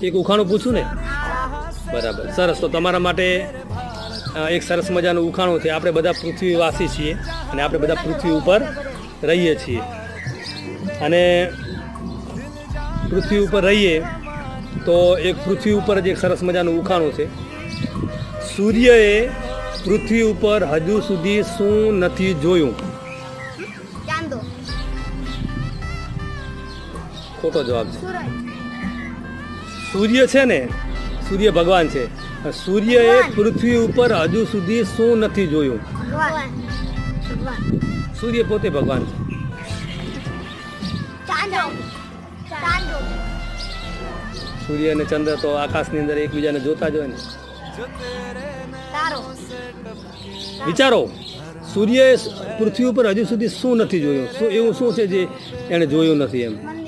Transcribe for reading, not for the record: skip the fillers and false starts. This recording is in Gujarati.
એક ઉખાણું પૂછું ને? બરાબર, સરસ. તો તમારા માટે એક સરસ મજાનું ઉખાણું છે. આપણે બધા પૃથ્વીવાસી છીએ અને આપણે બધા પૃથ્વી ઉપર રહીએ છીએ. અને પૃથ્વી ઉપર રહીએ તો એક પૃથ્વી ઉપર જ એક સરસ મજાનું ઉખાણું છે. સૂર્યએ પૃથ્વી ઉપર હજુ સુધી શું નથી જોયું? ચાંદો. ખોટો જવાબ છે. સૂર્ય છે ને, સૂર્ય ભગવાન છે. સૂર્યએ પૃથ્વી ઉપર હજુ સુધી શું નથી જોયું? ભગવાન. ભગવાન. સૂર્ય પોતે ભગવાન છે. ચાંદો. ચાંદો. સૂર્ય અને ચંદ્ર તો આકાશની અંદર એકબીજાને જોતા જ હોય ને. તારો. વિચારો, સૂર્યએ પૃથ્વી ઉપર હજુ સુધી શું નથી જોયું? શું એવું શું છે જે એણે જોયું નથી એમ?